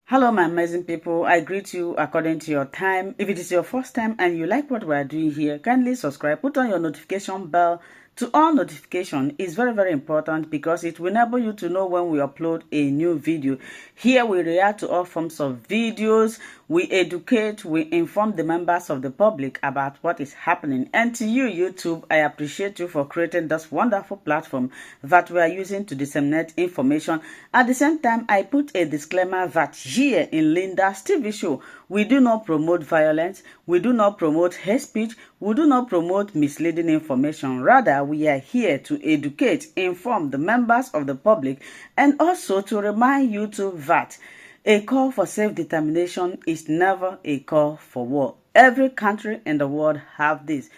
Hello, my amazing people. I greet you according to your time. If it is your first time and you like what we are doing here, kindly subscribe. Put on your notification bell to all notification. Is very, very important because it will enable you to know when we upload a new video. Here we react to all forms of videos. We educate, we inform the members of the public about what is happening. And to you, YouTube, I appreciate you for creating this wonderful platform that we are using to disseminate information. At the same time, I put a disclaimer that here in Linda's TV show, we do not promote violence, we do not promote hate speech, we do not promote misleading information. Rather, we are here to educate, inform the members of the public, and also to remind you too that a call for self-determination is never a call for war. Every country in the world have this.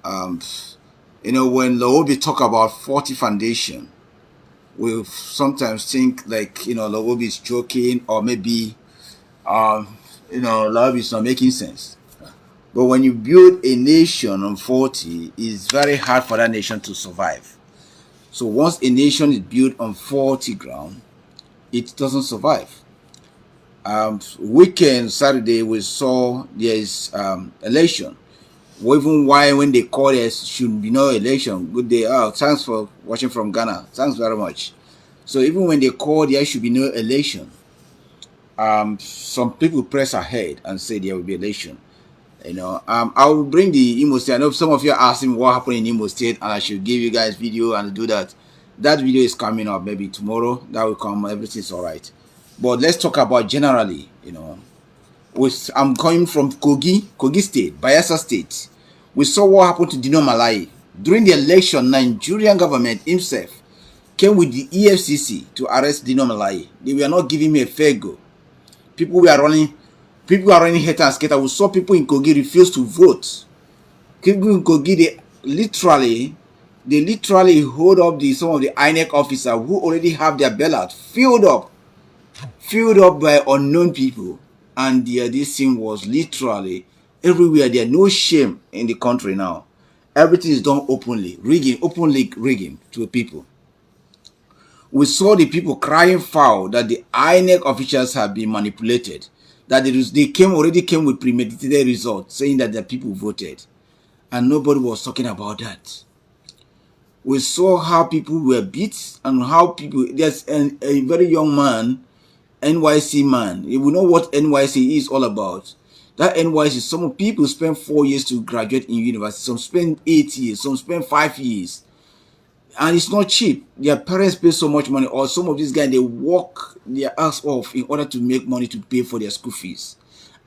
When Laobi talk about 40 foundation, we sometimes think like, Laobi is joking, or maybe, Laobi is not making sense. But when you build a nation on 40, it's very hard for that nation to survive. So once a nation is built on 40 ground, it doesn't survive. Weekend, Saturday, we saw there is election. Even why when they call there should be no election. Good day. Oh, thanks for watching from Ghana. Thanks very much. So even when they call there should be no election, some people press ahead and say there will be election. I will bring the Imo State. I know some of you are asking what happened in Imo State, and I should give you guys video and do that. That video is coming up maybe tomorrow. That will come. Everything's all right. But let's talk about generally. I'm coming from Kogi State, Bayelsa State. We saw what happened to Dino Malai. During the election, Nigerian government himself came with the EFCC to arrest Dino Malai. They were not giving me a fair go. People were running head and skater. We saw people in Kogi refuse to vote. People in Kogi, they literally hold up some of the INEC officers who already have their ballot filled up by unknown people. And this thing was literally everywhere. There's no shame in the country now. Everything is done openly, openly rigging to the people. We saw the people crying foul that the INEC officials have been manipulated, that they already came with premeditated results saying that the people voted, and nobody was talking about that. We saw how people were beat and how there's a very young man, NYC man. You will know what NYC is all about. That NYC, some people spend 4 years to graduate in university, some spend 8 years, some spend 5 years. And it's not cheap. Their parents pay so much money, or some of these guys, they work their ass off in order to make money to pay for their school fees.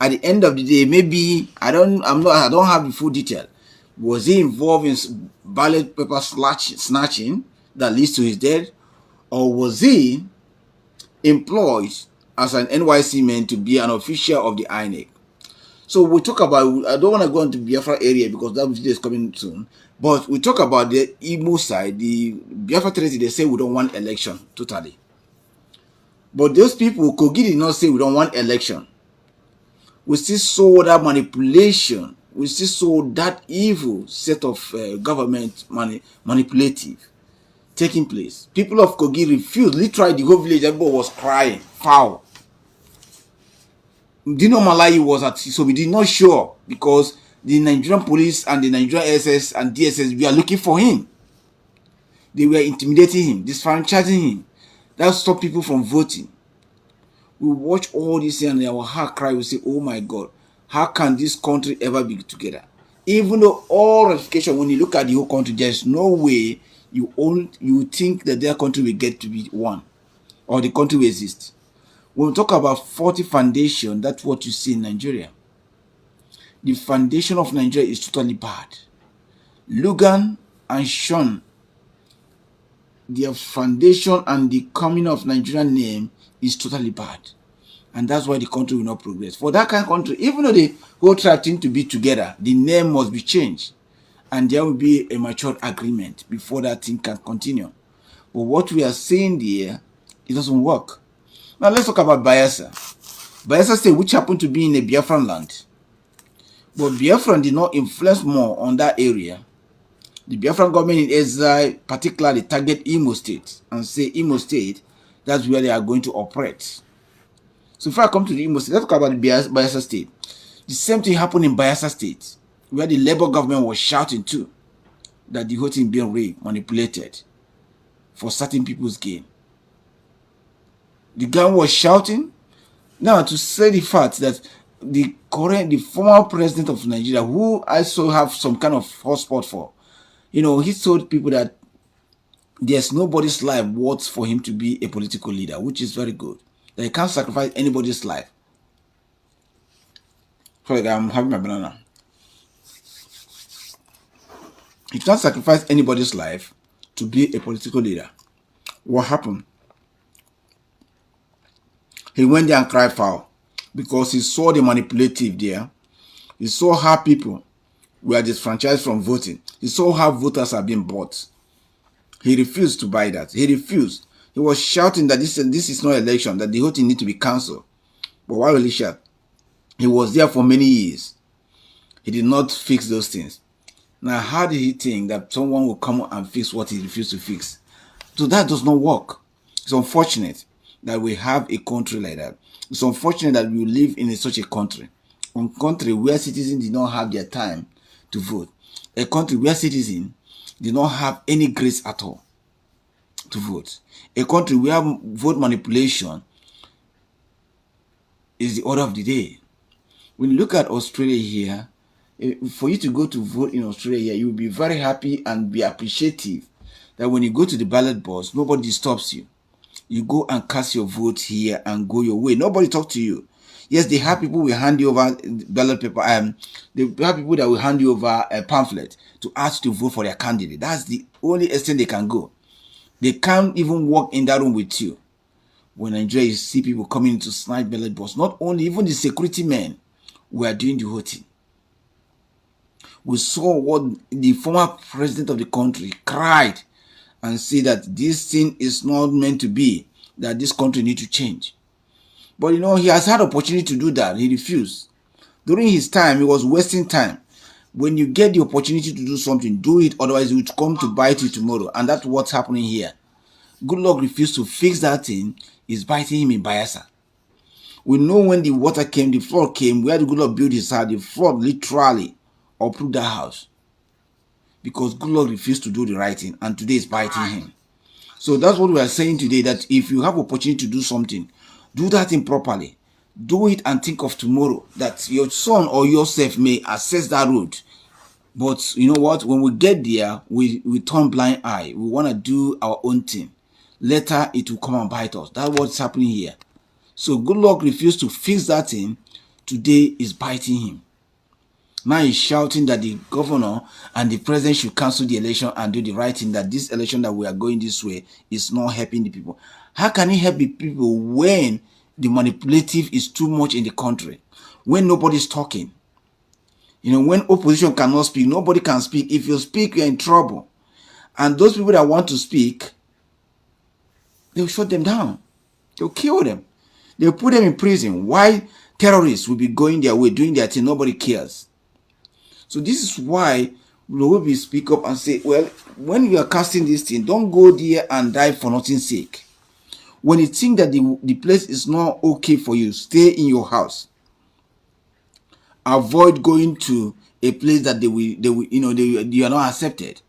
At the end of the day, maybe I don't have the full detail. Was he involved in ballot paper snatching that leads to his death, or was he employed as an NYC man to be an official of the INEC? So we talk about, I don't want to go into Biafra area because that video is coming soon, but we talk about the Imo side, the Biafra territory. They say we don't want election totally. But those people, Kogi did not say we don't want election. We still saw that manipulation. We still saw that evil set of government manipulative taking place. People of Kogi refused. Literally, the whole village, everybody was crying, foul. Dino Malai was at, so we did not show up because the Nigerian police and the Nigerian SS and DSS, we are looking for him. They were intimidating him, disfranchising him. That stopped people from voting. We watch all this and our heart cry. We say, oh my God, how can this country ever be together? Even though all ratification, when you look at the whole country, there's no way you think that their country will get to be one, or the country will exist. When we talk about 40 foundation, that's what you see in Nigeria. The foundation of Nigeria is totally bad. Lugan and Sean, their foundation and the coming of Nigerian name is totally bad. And that's why the country will not progress. For that kind of country, even though the whole tribe thing to be together, the name must be changed. And there will be a mature agreement before that thing can continue. But what we are seeing there, it doesn't work. Now let's talk about Bayelsa. Bayelsa State, which happened to be in a Biafran land. But Biafran did not influence more on that area. The Biafran government in Israel particularly target Imo State and say Imo State, that's where they are going to operate. So if I come to the Imo State, let's talk about the Bayelsa State. The same thing happened in Bayelsa State, where the Labour government was shouting too that the whole thing being manipulated for certain people's gain. The guy was shouting. Now, to say the fact that the former president of Nigeria, who I also have some kind of hotspot for, he told people that there's nobody's life worth for him to be a political leader, which is very good. That he can't sacrifice anybody's life. Sorry, I'm having my banana. He can't sacrifice anybody's life to be a political leader. What happened? He went there and cried foul because he saw the manipulative there. He saw how people were disfranchised from voting. He saw how voters are being bought. He refused to buy that. He refused. He was shouting that this is not election, that the whole thing need to be cancelled. But why will he shout? He was there for many years. He did not fix those things. Now, how did he think that someone will come and fix what he refused to fix? So that does not work. It's unfortunate that we have a country like that. It's unfortunate that we live in such a country. A country where citizens did not have their time to vote. A country where citizens did not have any grace at all to vote. A country where vote manipulation is the order of the day. When you look at Australia here, for you to go to vote in Australia, you will be very happy and be appreciative that when you go to the ballot box, nobody stops you. You go and cast your vote here and go your way. Nobody talk to you. Yes, they have people will hand you over ballot paper. They have people that will hand you over a pamphlet to ask you to vote for their candidate. That's the only extent they can go. They can't even walk in that room with you. When Nigeria, you see people coming to snipe ballot box. Not only, even the security men were doing the voting. We saw what the former president of the country cried and said that this thing is not meant to be, that this country needs to change. But he has had opportunity to do that. He refused. During his time, he was wasting time. When you get the opportunity to do something, do it. Otherwise, it will come to bite you tomorrow. And that's what's happening here. Goodluck refused to fix that thing. It's biting him in Bayelsa. We know when the water came, the flood came, where the Goodluck built his house, the flood literally uprooted that house. Because Goodluck refused to do the right thing. And today it's biting him. So that's what we are saying today, that if you have opportunity to do something, do that thing properly. Do it and think of tomorrow, that your son or yourself may access that road. But you know what? When we get there, we turn blind eye. We want to do our own thing. Later, it will come and bite us. That's what's happening here. So Goodluck refused to fix that thing. Today is biting him. Now he's shouting that the governor and the president should cancel the election and do the right thing, that this election that we are going this way is not helping the people. How can he help the people when the manipulative is too much in the country? When nobody's talking? When opposition cannot speak, nobody can speak. If you speak, you're in trouble. And those people that want to speak, they'll shut them down. They'll kill them. They'll put them in prison. Why terrorists will be going their way, doing their thing? Nobody cares. So this is why we speak up and say, well, when you are casting this thing, don't go there and die for nothing's sake. When you think that the place is not okay for you, stay in your house. Avoid going to a place that you are not accepted.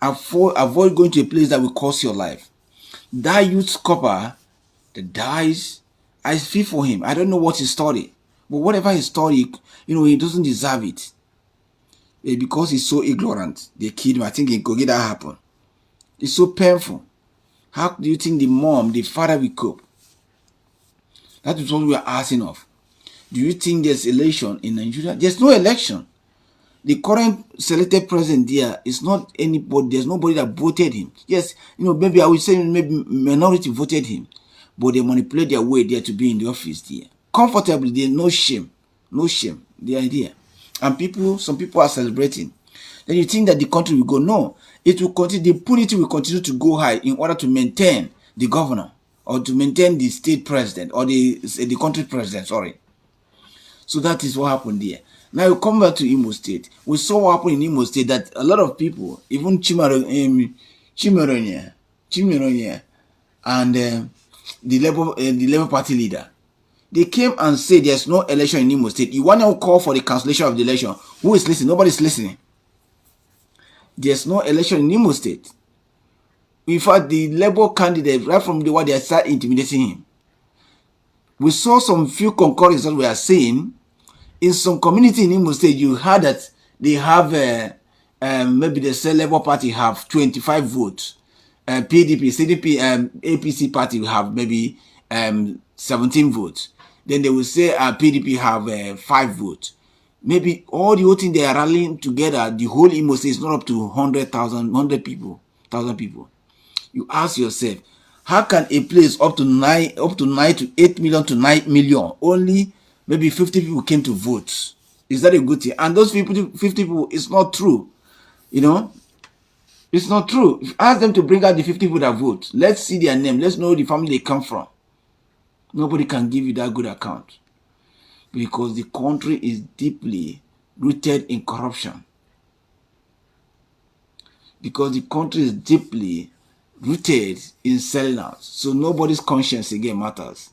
Avoid going to a place that will cost your life. That youth copper that dies, I feel for him. I don't know what he studied, but whatever he studied, he doesn't deserve it. Because he's so ignorant, they killed him. I think in Kogi that happened. It's so painful. How do you think the mom, the father will cope? That is what we are asking of. Do you think there's election in Nigeria? There's no election. The current selected president there is not anybody. There's nobody that voted him. Yes, maybe I would say maybe minority voted him, but they manipulate their way there to be in the office there. Comfortably, there's no shame. No shame. The idea. And some people are celebrating. Then you think that the country will go. No, it will continue. The impunity will continue to go high in order to maintain the governor or to maintain the state president or the country president. Sorry. So that is what happened there. Now you come back to Imo State. We saw what happened in Imo State, that a lot of people, even Chimeronia, and the Labour Party leader, They came and said there's no election in Imo State. You want to call for the cancellation of the election. Who is listening? Nobody's listening. There's no election in Imo State. In fact, the Labour candidate, right from the one they started intimidating him. We saw some few concurrence that we are saying. In some community in Imo State, you heard that they have maybe the Labour Party have 25 votes. PDP, CDP, APC party will have maybe 17 votes. Then they will say PDP have 5 votes. Maybe all the whole thing they are rallying together, the whole Imo State is not up to 100,000 people, 1,000 people. You ask yourself, how can a place up to 9 to 8 million to 9 million only maybe 50 people came to vote? Is that a good thing? And those 50 people, it's not true. You know, it's not true. Ask them to bring out the 50 people that vote. Let's see their name. Let's know the family they come from. Nobody can give you that good account. Because the country is deeply rooted in corruption. Because the country is deeply rooted in selling out. So nobody's conscience again matters.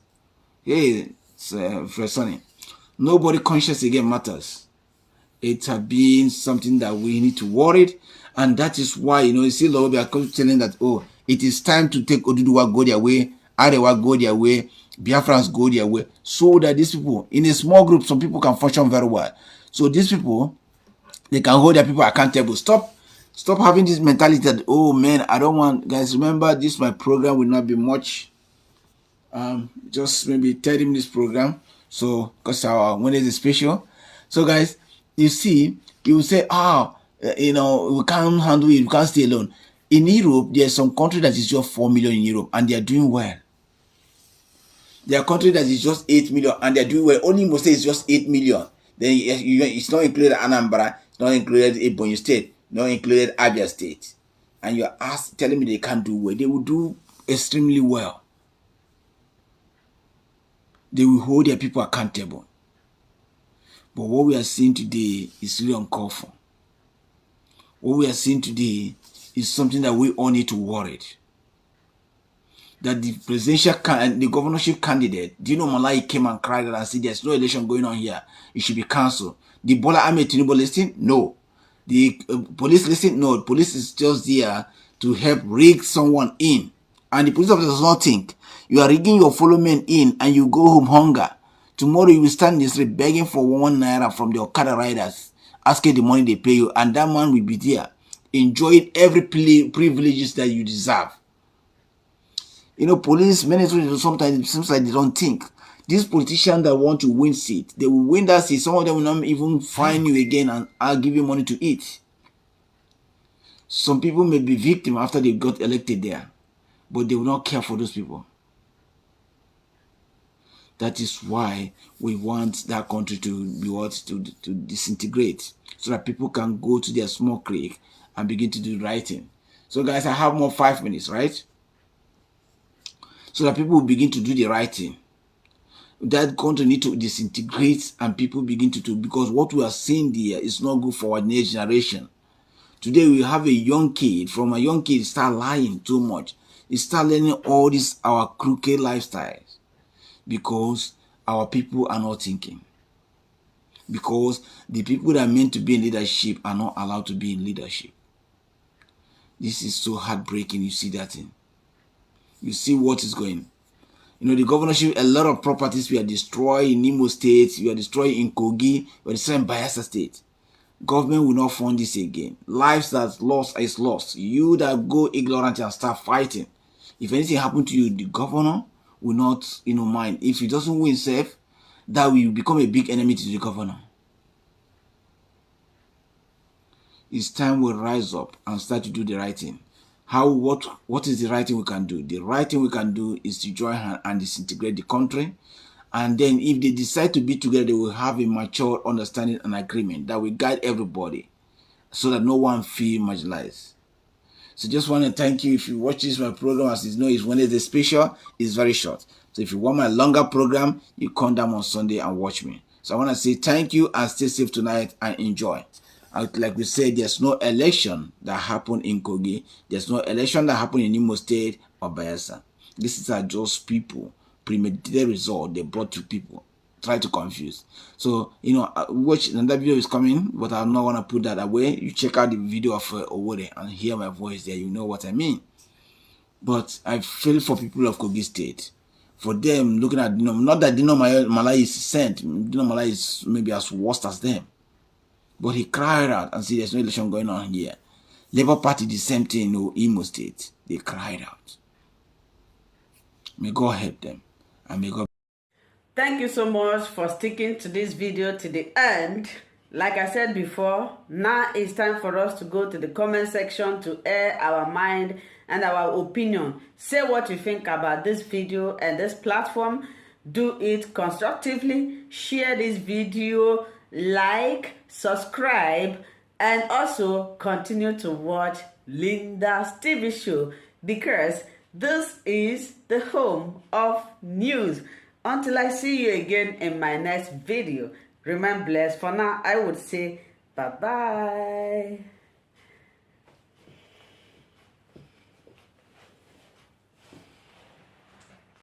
Hey, Fred Sonny. Nobody's conscience again matters. It has been something that we need to worry. And that is why, you see, Lord, we are telling that, oh, it is time to take Oduduwa go their way, Arewa go their way, Biafrans go their way, so that these people, in a small group, some people can function very well. So these people, they can hold their people accountable. Stop having this mentality that, oh man, I don't want, guys, remember this, my program will not be much, just maybe 30 minutes program. So, because our Wednesday is special. So guys, you see, you will say, we can't handle it, we can't stay alone. In Europe, there's some country that is just 4 million in Europe and they are doing well. There are countries that is just 8 million and they're doing well. Only Imo State is just 8 million. Then it's not included Anambra, it's not included Ebonyi State, not included Abia State. And you're telling me they can't do well. They will do extremely well. They will hold their people accountable. But what we are seeing today is really uncalled for. What we are seeing today is something that we all need to worry. That the presidential and the governorship candidate, Dino Malai, came and cried and said there's no election going on here. It should be cancelled. The Bola Ahmed Tinubu listing? No. The police listing? No. The police is just there to help rig someone in. And the police officer does not think you are rigging your fellow men in and you go home hunger. Tomorrow you will stand in the street begging for 1 naira from the Okada riders, asking the money they pay you, and that man will be there enjoying every privileges that you deserve. Police, many times, sometimes it seems like they don't think. These politicians that want to win seat, they will win that seat. Some of them will not even find you again and I'll give you money to eat. Some people may be victims after they got elected there, but they will not care for those people. That is why we want that country to be to disintegrate, so that people can go to their small creek and begin to do writing. So guys, I have more 5 minutes, right? So that people will begin to do the writing. That country need to disintegrate and people begin to do, because what we are seeing there is not good for our next generation. Today we have a young kid, from a young kid start lying too much. He start learning all this, our crooked lifestyles, because our people are not thinking. Because the people that are meant to be in leadership are not allowed to be in leadership. This is so heartbreaking. You see that thing. You see what is going. The governorship, a lot of properties were destroyed in Imo State, we are destroyed in Kogi, we are destroyed in Bayelsa State. Government will not fund this again. Lives that's lost is lost. You that go ignorant and start fighting. If anything happen to you, the governor will not, mind. If he doesn't win safe, that will become a big enemy to the governor. It's time we rise up and start to do the right thing. What is the right thing we can do? The right thing we can do is to join hands and disintegrate the country. And then if they decide to be together, they will have a mature understanding and agreement that will guide everybody so that no one feel marginalized. So just want to thank you. If you watch this my program, as you know, it's Wednesday special, it's very short. So if you want my longer program, you come down on Sunday and watch me. So I want to say thank you and stay safe tonight and enjoy. Like we said, there's no election that happened in Kogi. There's no election that happened in Imo State or Bayelsa. These are just people premeditated result they brought to people, try to confuse. So, watch another video is coming, but I'm not gonna put that away. You check out the video of Owode and hear my voice there, you know what I mean. But I feel for people of Kogi State, for them looking at not that Dino Malai is sent, Dino Malai is maybe as worst as them, but he cried out and said there's no election going on here. Labour Party the same thing in Imo State, they cried out. May God help them, and may God. Thank you so much for sticking to this video to the end. Like I said before, now it's time for us to go to the comment section to air our mind and our opinion. Say what you think about this video and this platform. Do it constructively. Share this video, like, subscribe, and also continue to watch Linda's TV show, because this is the home of news. Until I see you again in my next video, remain blessed. For now, I would say bye-bye.